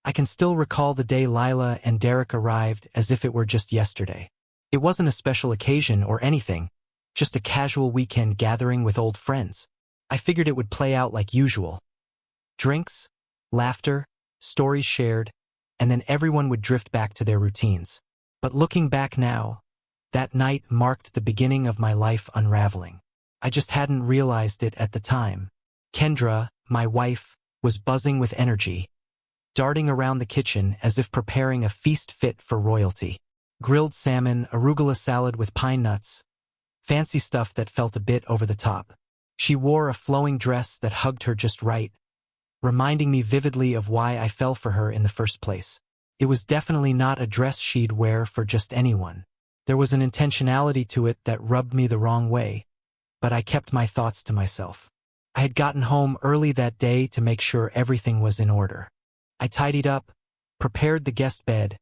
I can still recall the day Lila and Derek arrived as if it were just yesterday. It wasn't a special occasion or anything, just a casual weekend gathering with old friends. I figured it would play out like usual. Drinks, laughter, stories shared, and then everyone would drift back to their routines. But looking back now, that night marked the beginning of my life unraveling. I just hadn't realized it at the time. Kendra, my wife, was buzzing with energy, darting around the kitchen as if preparing a feast fit for royalty. Grilled salmon, arugula salad with pine nuts, fancy stuff that felt a bit over the top. She wore a flowing dress that hugged her just right, reminding me vividly of why I fell for her in the first place. It was definitely not a dress she'd wear for just anyone. There was an intentionality to it that rubbed me the wrong way, but I kept my thoughts to myself. I had gotten home early that day to make sure everything was in order. I tidied up, prepared the guest bed,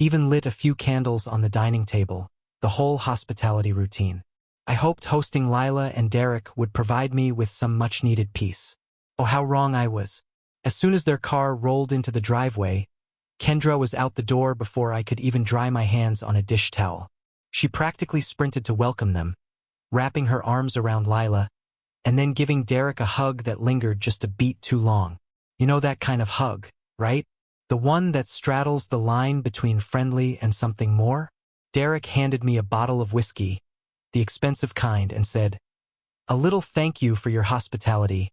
even lit a few candles on the dining table, the whole hospitality routine. I hoped hosting Lila and Derek would provide me with some much-needed peace. Oh, how wrong I was. As soon as their car rolled into the driveway, Kendra was out the door before I could even dry my hands on a dish towel. She practically sprinted to welcome them, wrapping her arms around Lila, and then giving Derek a hug that lingered just a beat too long. You know that kind of hug, right? The one that straddles the line between friendly and something more? Derek handed me a bottle of whiskey, the expensive kind, and said, "A little thank you for your hospitality."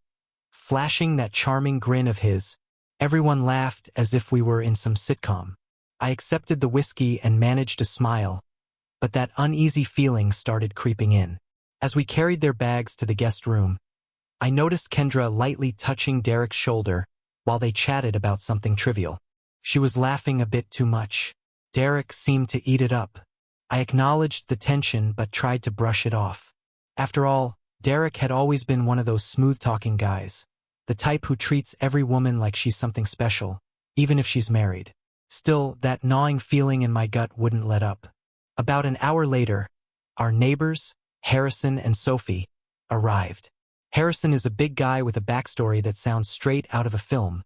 Flashing that charming grin of his, everyone laughed as if we were in some sitcom. I accepted the whiskey and managed to smile, but that uneasy feeling started creeping in. As we carried their bags to the guest room, I noticed Kendra lightly touching Derek's shoulder while they chatted about something trivial. She was laughing a bit too much. Derek seemed to eat it up. I acknowledged the tension but tried to brush it off. After all, Derek had always been one of those smooth-talking guys, the type who treats every woman like she's something special, even if she's married. Still, that gnawing feeling in my gut wouldn't let up. About an hour later, our neighbors, Harrison and Sophie, arrived. Harrison is a big guy with a backstory that sounds straight out of a film.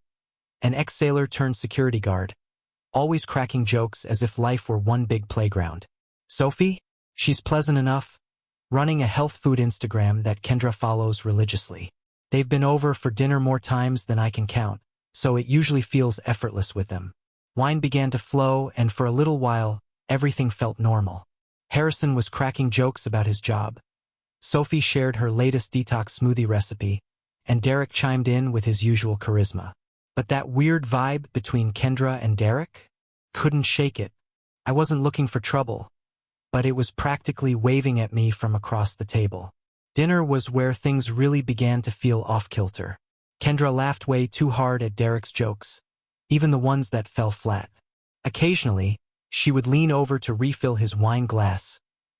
An ex-sailor turned security guard, always cracking jokes as if life were one big playground. Sophie? She's pleasant enough, running a health food Instagram that Kendra follows religiously. They've been over for dinner more times than I can count, so it usually feels effortless with them. Wine began to flow, and for a little while, everything felt normal. Harrison was cracking jokes about his job. Sophie shared her latest detox smoothie recipe, and Derek chimed in with his usual charisma. But that weird vibe between Kendra and Derek? Couldn't shake it. I wasn't looking for trouble, but it was practically waving at me from across the table. Dinner was where things really began to feel off-kilter. Kendra laughed way too hard at Derek's jokes, even the ones that fell flat. Occasionally, she would lean over to refill his wine glass,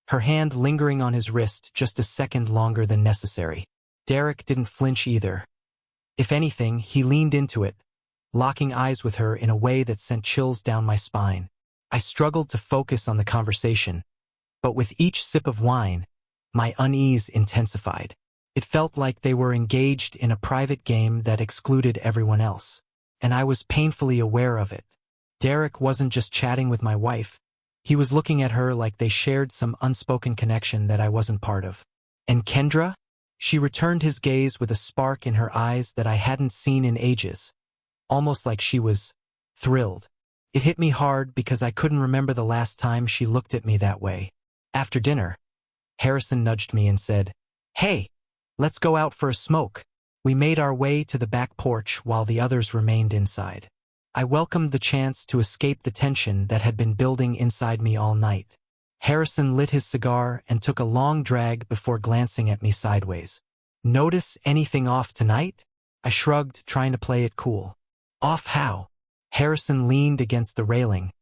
her hand lingering on his wrist just a second longer than necessary. Derek didn't flinch either. If anything, he leaned into it, locking eyes with her in a way that sent chills down my spine. I struggled to focus on the conversation, but with each sip of wine, my unease intensified. It felt like they were engaged in a private game that excluded everyone else, and I was painfully aware of it. Derek wasn't just chatting with my wife. He was looking at her like they shared some unspoken connection that I wasn't part of. And Kendra? She returned his gaze with a spark in her eyes that I hadn't seen in ages, almost like she was thrilled. It hit me hard because I couldn't remember the last time she looked at me that way. After dinner, Harrison nudged me and said, "Hey, let's go out for a smoke." We made our way to the back porch while the others remained inside. I welcomed the chance to escape the tension that had been building inside me all night. Harrison lit his cigar and took a long drag before glancing at me sideways. "Notice anything off tonight?" I shrugged, trying to play it cool. "Off how?" Harrison leaned against the railing,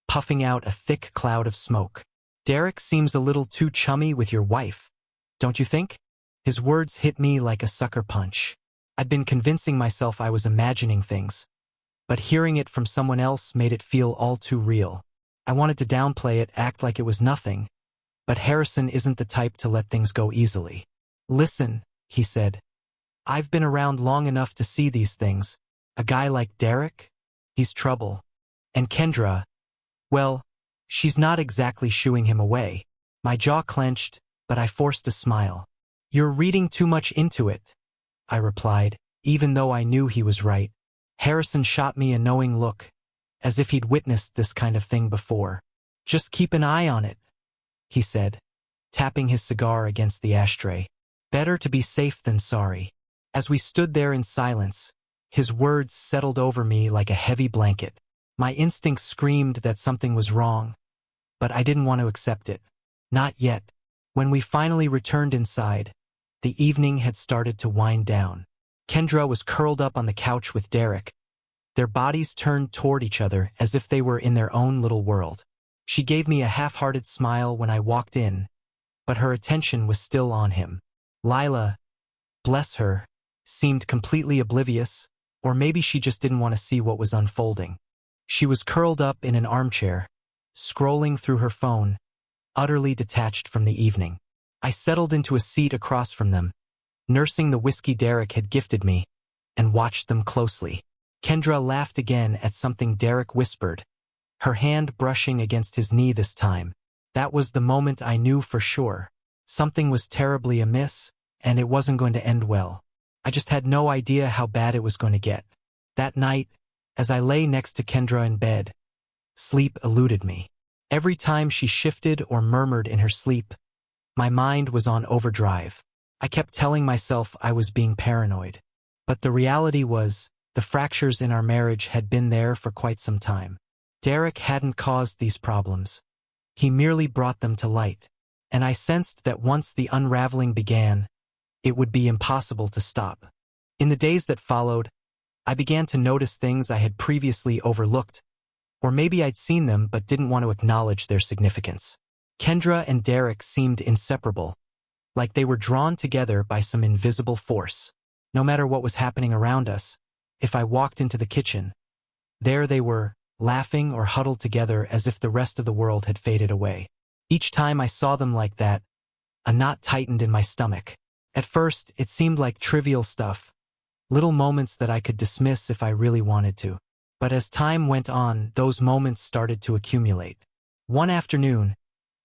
puffing out a thick cloud of smoke. "Derek seems a little too chummy with your wife, don't you think?" His words hit me like a sucker punch. I'd been convincing myself I was imagining things, but hearing it from someone else made it feel all too real. I wanted to downplay it, act like it was nothing, but Harrison isn't the type to let things go easily. "Listen," he said, "I've been around long enough to see these things. A guy like Derek? He's trouble. And Kendra, well, she's not exactly shooing him away. My jaw clenched, but I forced a smile. You're reading too much into it, I replied, even though I knew he was right. Harrison shot me a knowing look, as if he'd witnessed this kind of thing before. Just keep an eye on it, he said, tapping his cigar against the ashtray. Better to be safe than sorry. As we stood there in silence, his words settled over me like a heavy blanket. My instincts screamed that something was wrong, but I didn't want to accept it. Not yet. When we finally returned inside, the evening had started to wind down. Kendra was curled up on the couch with Derek, their bodies turned toward each other as if they were in their own little world. She gave me a half-hearted smile when I walked in, but her attention was still on him. Lila, bless her, seemed completely oblivious, or maybe she just didn't want to see what was unfolding. She was curled up in an armchair, scrolling through her phone, utterly detached from the evening. I settled into a seat across from them, nursing the whiskey Derek had gifted me, and watched them closely. Kendra laughed again at something Derek whispered, her hand brushing against his knee this time. That was the moment I knew for sure. Something was terribly amiss, and it wasn't going to end well. I just had no idea how bad it was going to get. That night, as I lay next to Kendra in bed, sleep eluded me. Every time she shifted or murmured in her sleep, my mind was on overdrive. I kept telling myself I was being paranoid. But the reality was, the fractures in our marriage had been there for quite some time. Derek hadn't caused these problems. He merely brought them to light. And I sensed that once the unraveling began, it would be impossible to stop. In the days that followed, I began to notice things I had previously overlooked, or maybe I'd seen them but didn't want to acknowledge their significance. Kendra and Derek seemed inseparable, like they were drawn together by some invisible force. No matter what was happening around us, if I walked into the kitchen, there they were, laughing or huddled together as if the rest of the world had faded away. Each time I saw them like that, a knot tightened in my stomach. At first, it seemed like trivial stuff, little moments that I could dismiss if I really wanted to. But as time went on, those moments started to accumulate. One afternoon,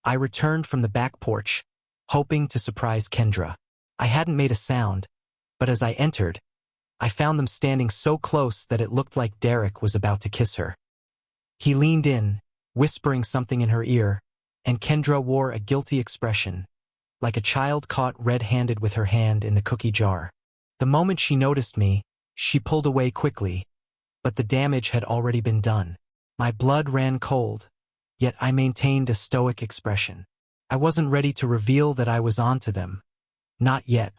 I returned from the back porch, hoping to surprise Kendra. I hadn't made a sound, but as I entered, I found them standing so close that it looked like Derek was about to kiss her. He leaned in, whispering something in her ear, and Kendra wore a guilty expression, like a child caught red-handed with her hand in the cookie jar. The moment she noticed me, she pulled away quickly, but the damage had already been done. My blood ran cold, yet I maintained a stoic expression. I wasn't ready to reveal that I was onto them. Not yet.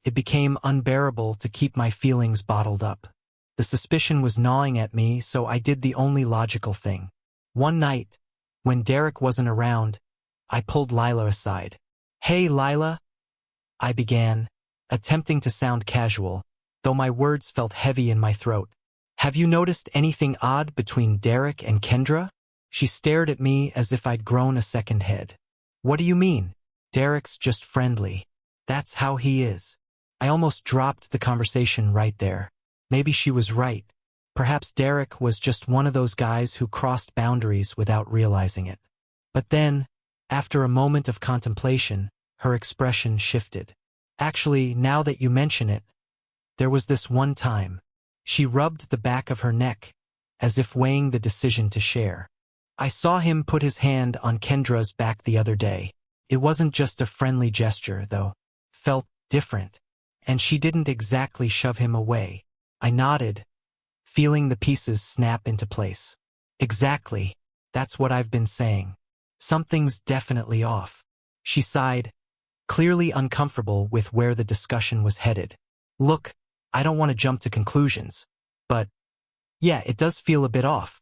It became unbearable to keep my feelings bottled up. The suspicion was gnawing at me, so I did the only logical thing. One night, when Derek wasn't around, I pulled Lila aside. "Hey, Lila," I began, attempting to sound casual, though my words felt heavy in my throat. "Have you noticed anything odd between Derek and Kendra?" She stared at me as if I'd grown a second head. "What do you mean?" "Derek's just friendly. That's how he is." I almost dropped the conversation right there. Maybe she was right. Perhaps Derek was just one of those guys who crossed boundaries without realizing it. But then, after a moment of contemplation, her expression shifted. "Actually, now that you mention it, there was this one time." She rubbed the back of her neck, as if weighing the decision to share. "I saw him put his hand on Kendra's back the other day. It wasn't just a friendly gesture, though. Felt different. And she didn't exactly shove him away." I nodded, feeling the pieces snap into place. "Exactly. That's what I've been saying. Something's definitely off." She sighed, clearly uncomfortable with where the discussion was headed. "Look, I don't want to jump to conclusions, but yeah, it does feel a bit off."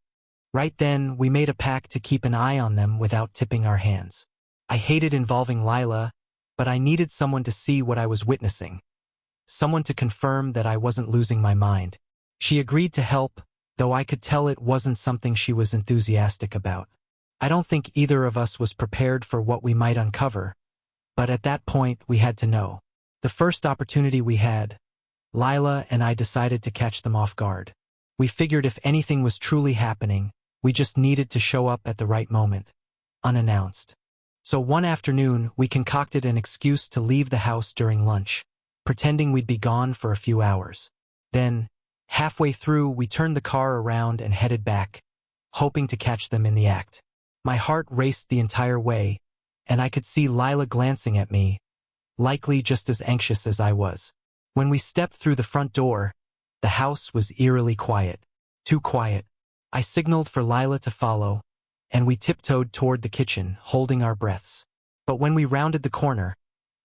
Right then, we made a pact to keep an eye on them without tipping our hands. I hated involving Lila, but I needed someone to see what I was witnessing. Someone to confirm that I wasn't losing my mind. She agreed to help, though I could tell it wasn't something she was enthusiastic about. I don't think either of us was prepared for what we might uncover, but at that point we had to know. The first opportunity we had, Lila and I decided to catch them off guard. We figured if anything was truly happening, we just needed to show up at the right moment, unannounced. So one afternoon, we concocted an excuse to leave the house during lunch, pretending we'd be gone for a few hours. Then, halfway through, we turned the car around and headed back, hoping to catch them in the act. My heart raced the entire way, and I could see Lila glancing at me, likely just as anxious as I was. When we stepped through the front door, the house was eerily quiet. Too quiet. I signaled for Lila to follow, and we tiptoed toward the kitchen, holding our breaths. But when we rounded the corner,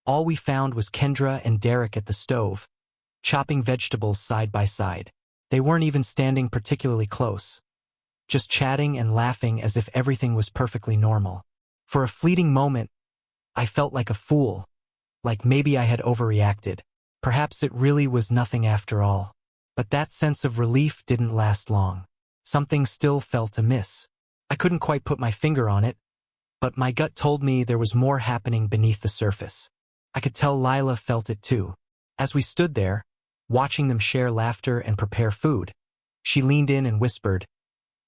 all we found was Kendra and Derek at the stove, chopping vegetables side by side. They weren't even standing particularly close, just chatting and laughing as if everything was perfectly normal. For a fleeting moment, I felt like a fool, like maybe I had overreacted. Perhaps it really was nothing after all. But that sense of relief didn't last long. Something still felt amiss. I couldn't quite put my finger on it, but my gut told me there was more happening beneath the surface. I could tell Lila felt it too. As we stood there, watching them share laughter and prepare food, she leaned in and whispered,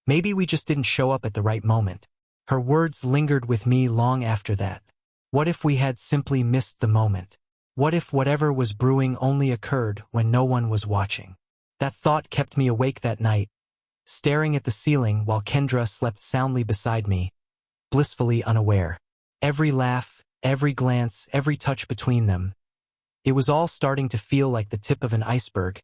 "Maybe we just didn't show up at the right moment." Her words lingered with me long after that. What if we had simply missed the moment? What if whatever was brewing only occurred when no one was watching? That thought kept me awake that night, staring at the ceiling while Kendra slept soundly beside me, blissfully unaware. Every laugh, every glance, every touch between them. It was all starting to feel like the tip of an iceberg,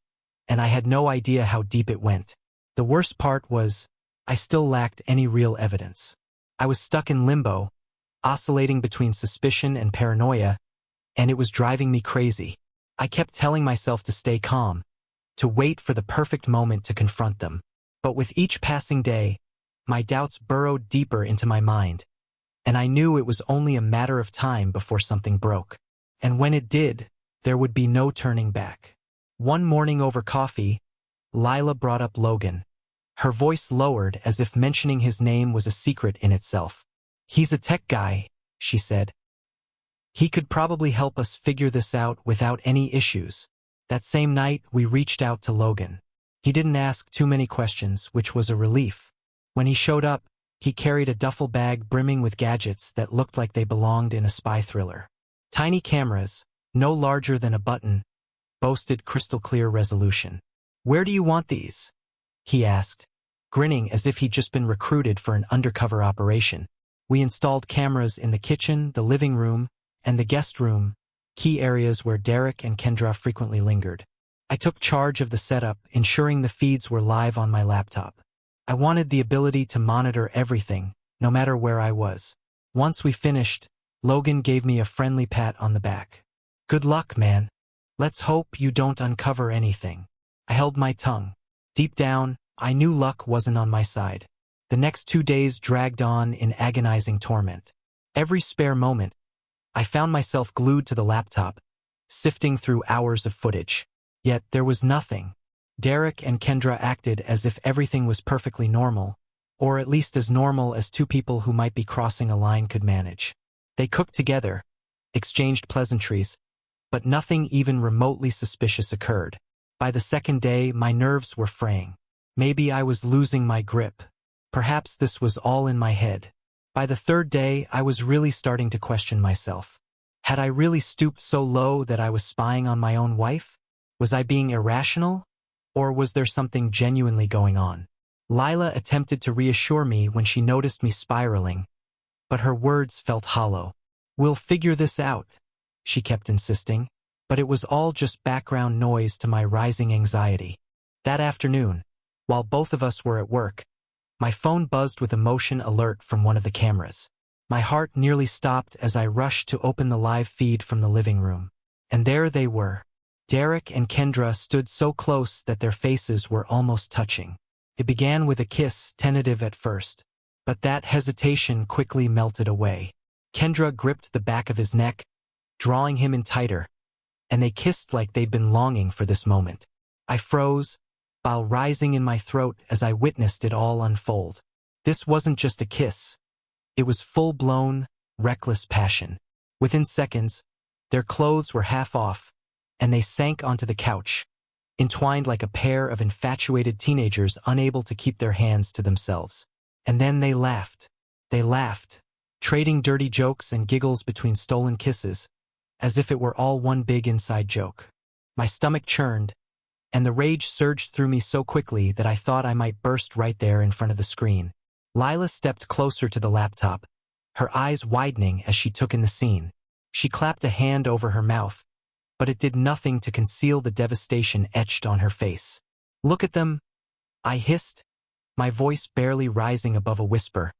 and I had no idea how deep it went. The worst part was, I still lacked any real evidence. I was stuck in limbo, oscillating between suspicion and paranoia, and it was driving me crazy. I kept telling myself to stay calm, to wait for the perfect moment to confront them. But with each passing day, my doubts burrowed deeper into my mind, and I knew it was only a matter of time before something broke. And when it did, there would be no turning back. One morning over coffee, Lila brought up Logan. Her voice lowered as if mentioning his name was a secret in itself. "He's a tech guy," she said. "He could probably help us figure this out without any issues." That same night, we reached out to Logan. He didn't ask too many questions, which was a relief. When he showed up, he carried a duffel bag brimming with gadgets that looked like they belonged in a spy thriller. Tiny cameras, no larger than a button, boasted crystal-clear resolution. "Where do you want these?" he asked, grinning as if he'd just been recruited for an undercover operation. We installed cameras in the kitchen, the living room, and the guest room, key areas where Derek and Kendra frequently lingered. I took charge of the setup, ensuring the feeds were live on my laptop. I wanted the ability to monitor everything, no matter where I was. Once we finished, Logan gave me a friendly pat on the back. "Good luck, man. Let's hope you don't uncover anything." I held my tongue. Deep down, I knew luck wasn't on my side. The next 2 days dragged on in agonizing torment. Every spare moment, I found myself glued to the laptop, sifting through hours of footage. Yet there was nothing. Derek and Kendra acted as if everything was perfectly normal, or at least as normal as two people who might be crossing a line could manage. They cooked together, exchanged pleasantries, but nothing even remotely suspicious occurred. By the second day, my nerves were fraying. Maybe I was losing my grip. Perhaps this was all in my head. By the third day, I was really starting to question myself. Had I really stooped so low that I was spying on my own wife? Was I being irrational? Or was there something genuinely going on? Lila attempted to reassure me when she noticed me spiraling, but her words felt hollow. "We'll figure this out," she kept insisting, but it was all just background noise to my rising anxiety. That afternoon, while both of us were at work, my phone buzzed with a motion alert from one of the cameras. My heart nearly stopped as I rushed to open the live feed from the living room. And there they were. Derek and Kendra stood so close that their faces were almost touching. It began with a kiss, tentative at first, but that hesitation quickly melted away. Kendra gripped the back of his neck, drawing him in tighter, and they kissed like they'd been longing for this moment. I froze, bile rising in my throat as I witnessed it all unfold. This wasn't just a kiss. It was full-blown, reckless passion. Within seconds, their clothes were half off, and they sank onto the couch, entwined like a pair of infatuated teenagers unable to keep their hands to themselves. And then they laughed. They laughed, trading dirty jokes and giggles between stolen kisses, as if it were all one big inside joke. My stomach churned, and the rage surged through me so quickly that I thought I might burst right there in front of the screen. Lila stepped closer to the laptop, her eyes widening as she took in the scene. She clapped a hand over her mouth, but it did nothing to conceal the devastation etched on her face. "Look at them," I hissed, my voice barely rising above a whisper,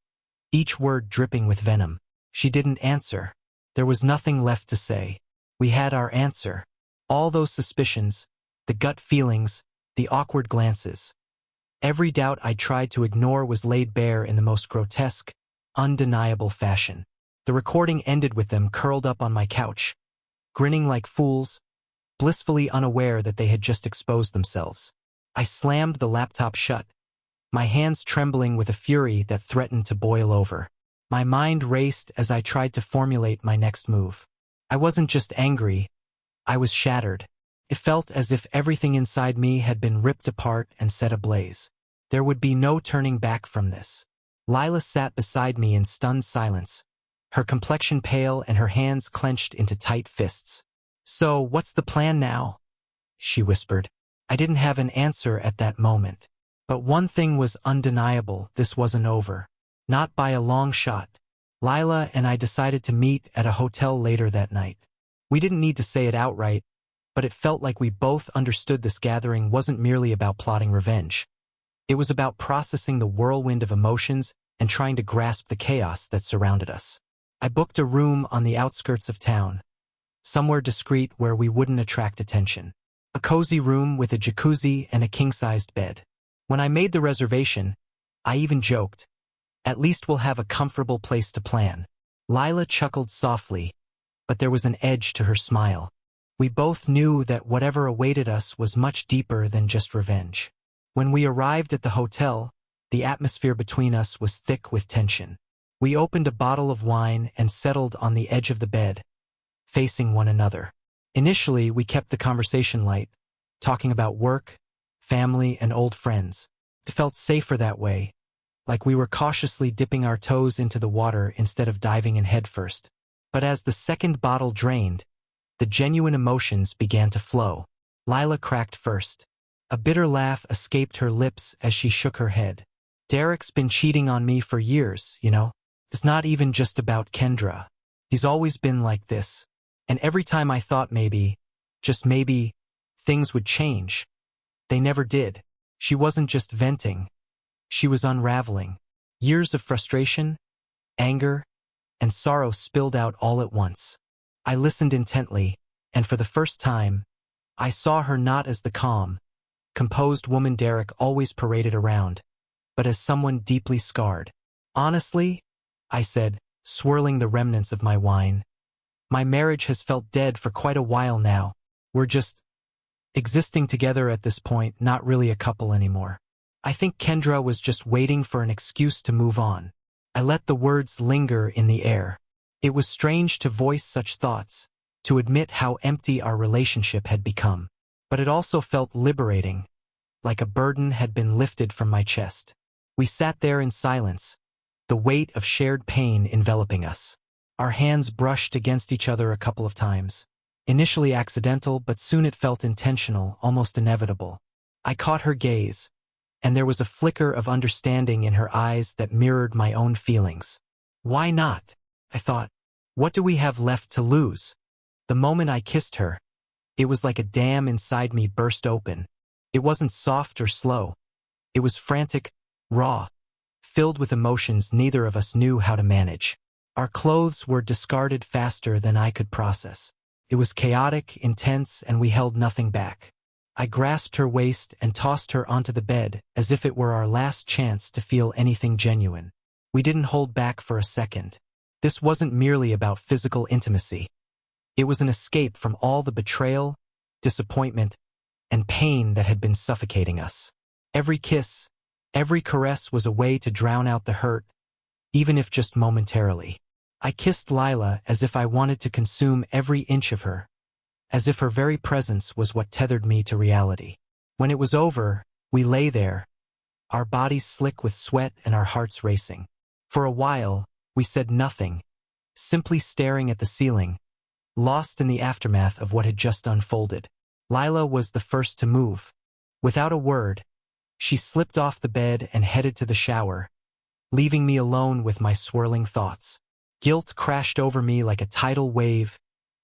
each word dripping with venom. She didn't answer. There was nothing left to say. We had our answer. All those suspicions, the gut feelings, the awkward glances. Every doubt I tried to ignore was laid bare in the most grotesque, undeniable fashion. The recording ended with them curled up on my couch, grinning like fools, blissfully unaware that they had just exposed themselves. I slammed the laptop shut, my hands trembling with a fury that threatened to boil over. My mind raced as I tried to formulate my next move. I wasn't just angry, I was shattered. It felt as if everything inside me had been ripped apart and set ablaze. There would be no turning back from this. Lila sat beside me in stunned silence, her complexion pale and her hands clenched into tight fists. "So, what's the plan now?" she whispered. I didn't have an answer at that moment. But one thing was undeniable: this wasn't over. Not by a long shot. Lila and I decided to meet at a hotel later that night. We didn't need to say it outright, but it felt like we both understood this gathering wasn't merely about plotting revenge. It was about processing the whirlwind of emotions and trying to grasp the chaos that surrounded us. I booked a room on the outskirts of town, somewhere discreet where we wouldn't attract attention. A cozy room with a jacuzzi and a king-sized bed. When I made the reservation, I even joked, "At least we'll have a comfortable place to plan." Lila chuckled softly, but there was an edge to her smile. We both knew that whatever awaited us was much deeper than just revenge. When we arrived at the hotel, the atmosphere between us was thick with tension. We opened a bottle of wine and settled on the edge of the bed, facing one another. Initially, we kept the conversation light, talking about work, family, and old friends. It felt safer that way, like we were cautiously dipping our toes into the water instead of diving in headfirst. But as the second bottle drained, the genuine emotions began to flow. Lila cracked first. A bitter laugh escaped her lips as she shook her head. "Derek's been cheating on me for years, you know? It's not even just about Kendra. He's always been like this. And every time I thought maybe, just maybe, things would change, they never did." She wasn't just venting. She was unraveling. Years of frustration, anger, and sorrow spilled out all at once. I listened intently, and for the first time, I saw her not as the calm, composed woman Derek always paraded around, but as someone deeply scarred. "Honestly," I said, swirling the remnants of my wine, "my marriage has felt dead for quite a while now. We're just existing together at this point, not really a couple anymore. I think Kendra was just waiting for an excuse to move on." I let the words linger in the air. It was strange to voice such thoughts, to admit how empty our relationship had become. But it also felt liberating, like a burden had been lifted from my chest. We sat there in silence, the weight of shared pain enveloping us. Our hands brushed against each other a couple of times. Initially accidental, but soon it felt intentional, almost inevitable. I caught her gaze, and there was a flicker of understanding in her eyes that mirrored my own feelings. Why not? I thought. What do we have left to lose? The moment I kissed her, it was like a dam inside me burst open. It wasn't soft or slow. It was frantic, raw, filled with emotions neither of us knew how to manage. Our clothes were discarded faster than I could process. It was chaotic, intense, and we held nothing back. I grasped her waist and tossed her onto the bed as if it were our last chance to feel anything genuine. We didn't hold back for a second. This wasn't merely about physical intimacy. It was an escape from all the betrayal, disappointment, and pain that had been suffocating us. Every kiss, every caress was a way to drown out the hurt, even if just momentarily. I kissed Lila as if I wanted to consume every inch of her, as if her very presence was what tethered me to reality. When it was over, we lay there, our bodies slick with sweat and our hearts racing. For a while, we said nothing, simply staring at the ceiling, lost in the aftermath of what had just unfolded. Lila was the first to move. Without a word, she slipped off the bed and headed to the shower, leaving me alone with my swirling thoughts. Guilt crashed over me like a tidal wave,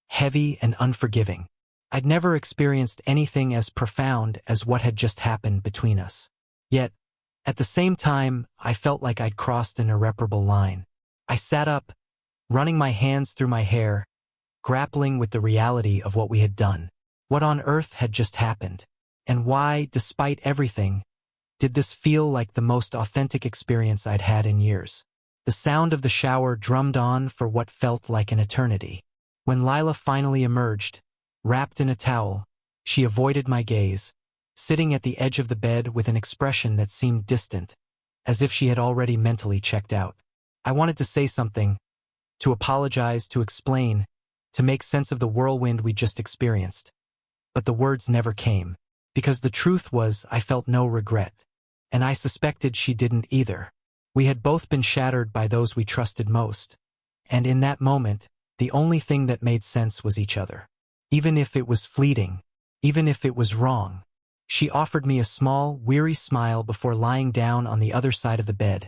heavy and unforgiving. I'd never experienced anything as profound as what had just happened between us. Yet, at the same time, I felt like I'd crossed an irreparable line. I sat up, running my hands through my hair, grappling with the reality of what we had done. What on earth had just happened? And why, despite everything, did this feel like the most authentic experience I'd had in years? The sound of the shower drummed on for what felt like an eternity. When Lila finally emerged, wrapped in a towel, she avoided my gaze, sitting at the edge of the bed with an expression that seemed distant, as if she had already mentally checked out. I wanted to say something, to apologize, to explain, to make sense of the whirlwind we just experienced. But the words never came, because the truth was I felt no regret, and I suspected she didn't either. We had both been shattered by those we trusted most, and in that moment, the only thing that made sense was each other. Even if it was fleeting, even if it was wrong. She offered me a small, weary smile before lying down on the other side of the bed,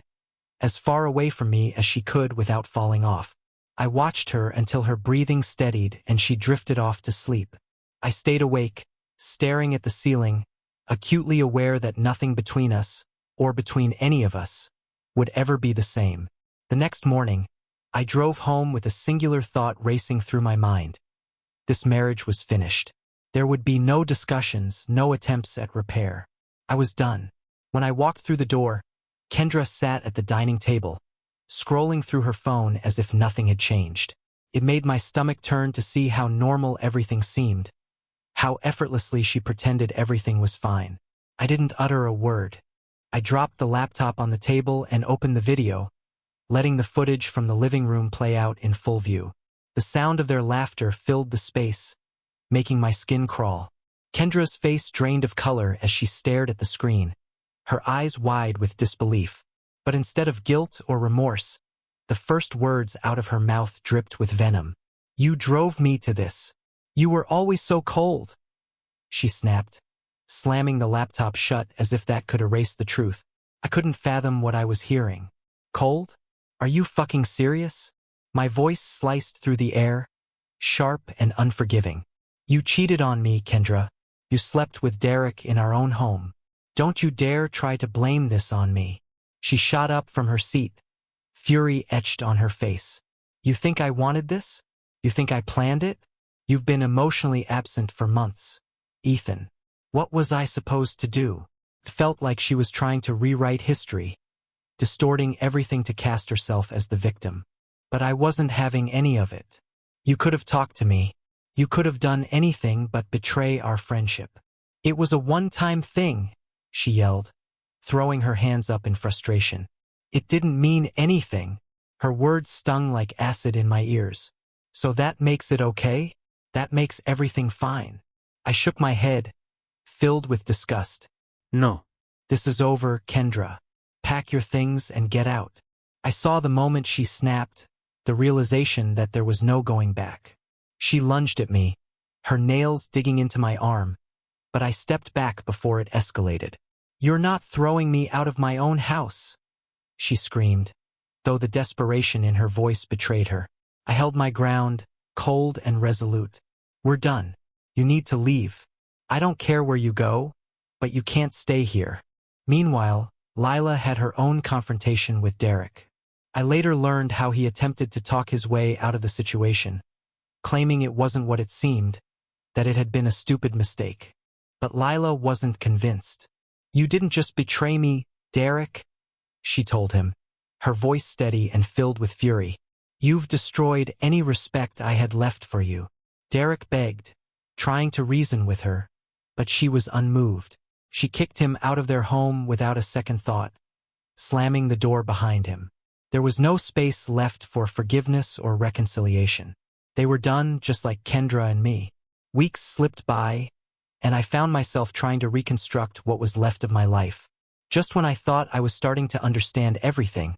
as far away from me as she could without falling off. I watched her until her breathing steadied and she drifted off to sleep. I stayed awake, staring at the ceiling, acutely aware that nothing between us, or between any of us, would ever be the same. The next morning, I drove home with a singular thought racing through my mind. This marriage was finished. There would be no discussions, no attempts at repair. I was done. When I walked through the door, Kendra sat at the dining table, scrolling through her phone as if nothing had changed. It made my stomach turn to see how normal everything seemed, how effortlessly she pretended everything was fine. I didn't utter a word. I dropped the laptop on the table and opened the video, letting the footage from the living room play out in full view. The sound of their laughter filled the space, making my skin crawl. Kendra's face drained of color as she stared at the screen, her eyes wide with disbelief. But instead of guilt or remorse, the first words out of her mouth dripped with venom. "You drove me to this. You were always so cold," she snapped, slamming the laptop shut as if that could erase the truth. I couldn't fathom what I was hearing. Cold? Are you fucking serious? My voice sliced through the air, sharp and unforgiving. "You cheated on me, Kendra. You slept with Derek in our own home. Don't you dare try to blame this on me." She shot up from her seat, fury etched on her face. "You think I wanted this? You think I planned it? You've been emotionally absent for months. Ethan, what was I supposed to do?" It felt like she was trying to rewrite history, distorting everything to cast herself as the victim. But I wasn't having any of it. "You could have talked to me. You could have done anything but betray our friendship. It was a one-time thing," she yelled, throwing her hands up in frustration. "It didn't mean anything." Her words stung like acid in my ears. "So that makes it okay? That makes everything fine?" I shook my head, filled with disgust. "No. This is over, Kendra. Pack your things and get out." I saw the moment she snapped, the realization that there was no going back. She lunged at me, her nails digging into my arm, but I stepped back before it escalated. "You're not throwing me out of my own house," she screamed, though the desperation in her voice betrayed her. I held my ground, cold and resolute. "We're done. You need to leave. I don't care where you go, but you can't stay here." Meanwhile, Lila had her own confrontation with Derek. I later learned how he attempted to talk his way out of the situation, claiming it wasn't what it seemed, that it had been a stupid mistake. But Lila wasn't convinced. "You didn't just betray me, Derek," she told him, her voice steady and filled with fury. "You've destroyed any respect I had left for you." Derek begged, trying to reason with her, but she was unmoved. She kicked him out of their home without a second thought, slamming the door behind him. There was no space left for forgiveness or reconciliation. They were done just like Kendra and me. Weeks slipped by, and I found myself trying to reconstruct what was left of my life. Just when I thought I was starting to understand everything,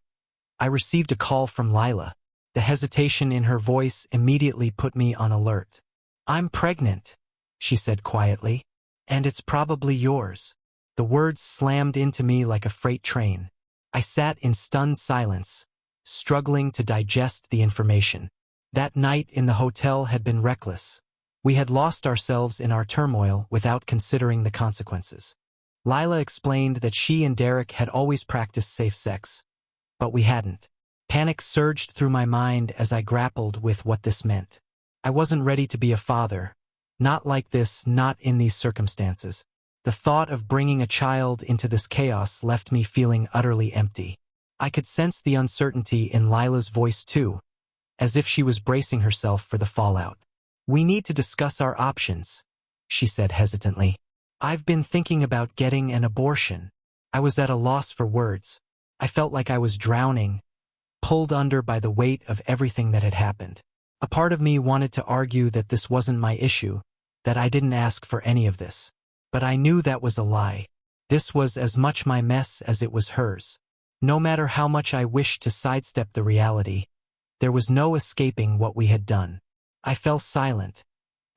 I received a call from Lila. The hesitation in her voice immediately put me on alert. "I'm pregnant," she said quietly, "and it's probably yours." The words slammed into me like a freight train. I sat in stunned silence, struggling to digest the information. That night in the hotel had been reckless. We had lost ourselves in our turmoil without considering the consequences. Lila explained that she and Derek had always practiced safe sex, but we hadn't. Panic surged through my mind as I grappled with what this meant. I wasn't ready to be a father. Not like this, not in these circumstances. The thought of bringing a child into this chaos left me feeling utterly empty. I could sense the uncertainty in Lila's voice too, as if she was bracing herself for the fallout. "We need to discuss our options," she said hesitantly. "I've been thinking about getting an abortion." I was at a loss for words. I felt like I was drowning, pulled under by the weight of everything that had happened. A part of me wanted to argue that this wasn't my issue, that I didn't ask for any of this. But I knew that was a lie. This was as much my mess as it was hers. No matter how much I wished to sidestep the reality, there was no escaping what we had done. I fell silent,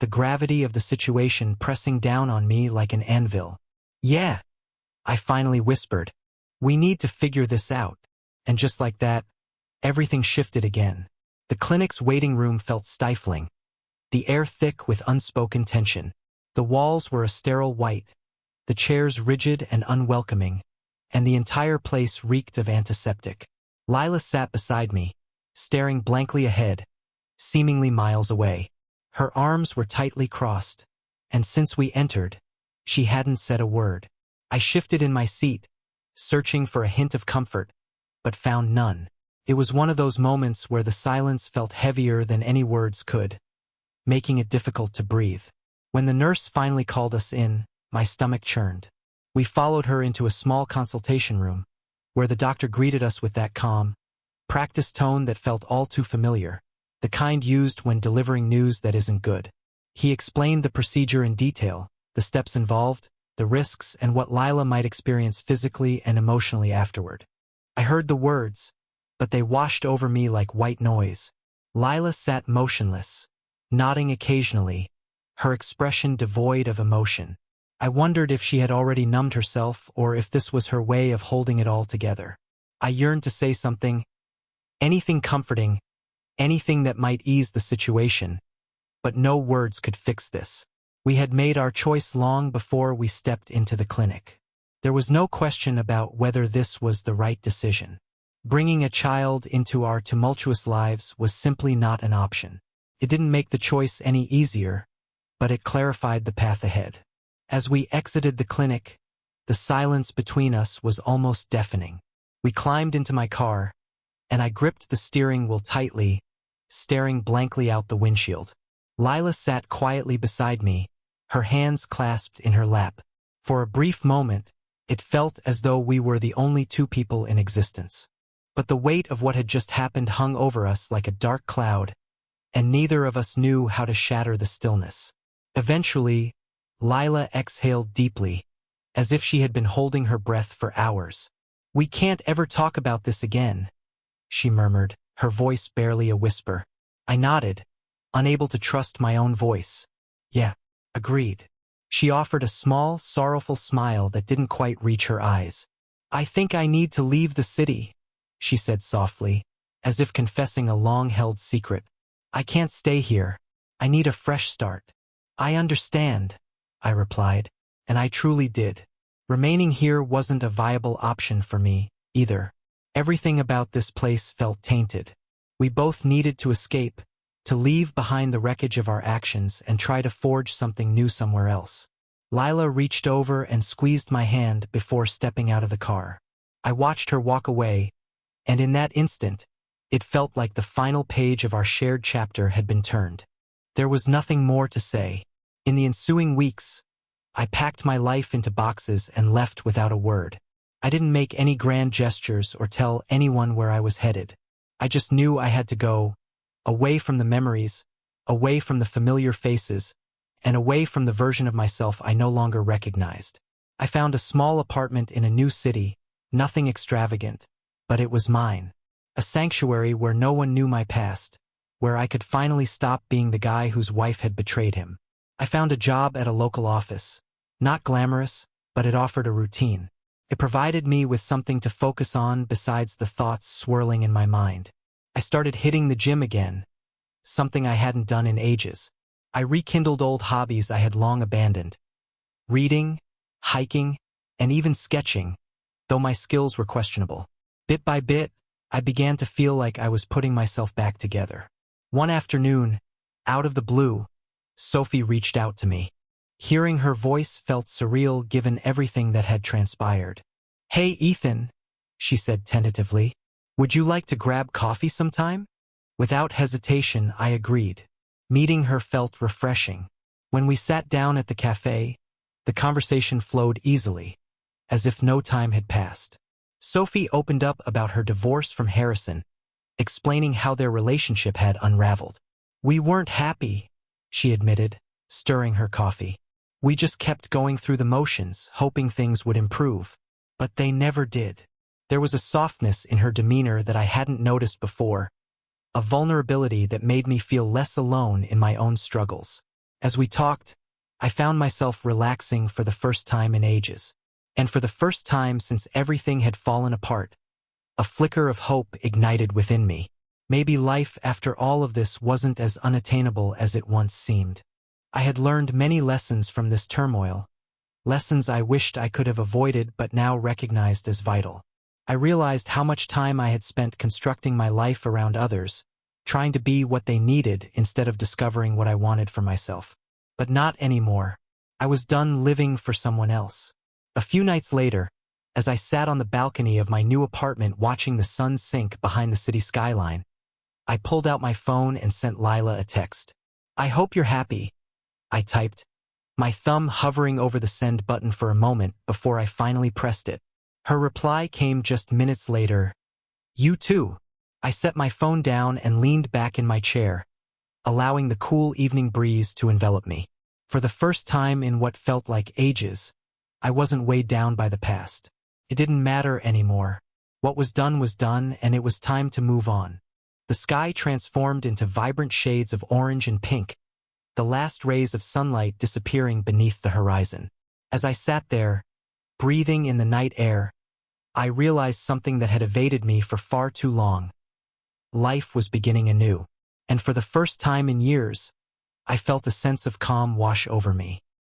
the gravity of the situation pressing down on me like an anvil. "Yeah," I finally whispered. "We need to figure this out." And just like that, everything shifted again. The clinic's waiting room felt stifling, the air thick with unspoken tension. The walls were a sterile white, the chairs rigid and unwelcoming, and the entire place reeked of antiseptic. Lila sat beside me, staring blankly ahead, seemingly miles away. Her arms were tightly crossed, and since we entered, she hadn't said a word. I shifted in my seat, searching for a hint of comfort, but found none. It was one of those moments where the silence felt heavier than any words could, making it difficult to breathe. When the nurse finally called us in, my stomach churned. We followed her into a small consultation room, where the doctor greeted us with that calm, practiced tone that felt all too familiar, the kind used when delivering news that isn't good. He explained the procedure in detail, the steps involved, the risks, and what Lila might experience physically and emotionally afterward. I heard the words, but they washed over me like white noise. Lila sat motionless, nodding occasionally, her expression devoid of emotion. I wondered if she had already numbed herself or if this was her way of holding it all together. I yearned to say something, anything comforting, anything that might ease the situation, but no words could fix this. We had made our choice long before we stepped into the clinic. There was no question about whether this was the right decision. Bringing a child into our tumultuous lives was simply not an option. It didn't make the choice any easier, but it clarified the path ahead. As we exited the clinic, the silence between us was almost deafening. We climbed into my car, and I gripped the steering wheel tightly, staring blankly out the windshield. Lila sat quietly beside me, her hands clasped in her lap. For a brief moment, it felt as though we were the only two people in existence. But the weight of what had just happened hung over us like a dark cloud, and neither of us knew how to shatter the stillness. Eventually, Lila exhaled deeply, as if she had been holding her breath for hours. "We can't ever talk about this again," she murmured, her voice barely a whisper. I nodded, unable to trust my own voice. "Yeah, agreed." She offered a small, sorrowful smile that didn't quite reach her eyes. "I think I need to leave the city," she said softly, as if confessing a long-held secret. "I can't stay here. I need a fresh start." "I understand," I replied, and I truly did. Remaining here wasn't a viable option for me, either. Everything about this place felt tainted. We both needed to escape, to leave behind the wreckage of our actions and try to forge something new somewhere else. Lila reached over and squeezed my hand before stepping out of the car. I watched her walk away, and in that instant, it felt like the final page of our shared chapter had been turned. There was nothing more to say. In the ensuing weeks, I packed my life into boxes and left without a word. I didn't make any grand gestures or tell anyone where I was headed. I just knew I had to go, away from the memories, away from the familiar faces, and away from the version of myself I no longer recognized. I found a small apartment in a new city, nothing extravagant, but it was mine. A sanctuary where no one knew my past, where I could finally stop being the guy whose wife had betrayed him. I found a job at a local office. Not glamorous, but it offered a routine. It provided me with something to focus on besides the thoughts swirling in my mind. I started hitting the gym again, something I hadn't done in ages. I rekindled old hobbies I had long abandoned. Reading, hiking, and even sketching, though my skills were questionable. Bit by bit, I began to feel like I was putting myself back together. One afternoon, out of the blue, Sophie reached out to me. Hearing her voice felt surreal given everything that had transpired. "Hey, Ethan," she said tentatively. "Would you like to grab coffee sometime?" Without hesitation, I agreed. Meeting her felt refreshing. When we sat down at the cafe, the conversation flowed easily, as if no time had passed. Sophie opened up about her divorce from Harrison, explaining how their relationship had unraveled. "We weren't happy," she admitted, stirring her coffee. "We just kept going through the motions, hoping things would improve. But they never did." There was a softness in her demeanor that I hadn't noticed before, a vulnerability that made me feel less alone in my own struggles. As we talked, I found myself relaxing for the first time in ages. And for the first time since everything had fallen apart, a flicker of hope ignited within me. Maybe life after all of this wasn't as unattainable as it once seemed. I had learned many lessons from this turmoil, lessons I wished I could have avoided but now recognized as vital. I realized how much time I had spent constructing my life around others, trying to be what they needed instead of discovering what I wanted for myself. But not anymore. I was done living for someone else. A few nights later, as I sat on the balcony of my new apartment watching the sun sink behind the city skyline, I pulled out my phone and sent Lila a text. "I hope you're happy," I typed, my thumb hovering over the send button for a moment before I finally pressed it. Her reply came just minutes later. "You too." I set my phone down and leaned back in my chair, allowing the cool evening breeze to envelop me. For the first time in what felt like ages, I wasn't weighed down by the past. It didn't matter anymore. What was done, and it was time to move on. The sky transformed into vibrant shades of orange and pink, the last rays of sunlight disappearing beneath the horizon. As I sat there, breathing in the night air, I realized something that had evaded me for far too long. Life was beginning anew, and for the first time in years, I felt a sense of calm wash over me.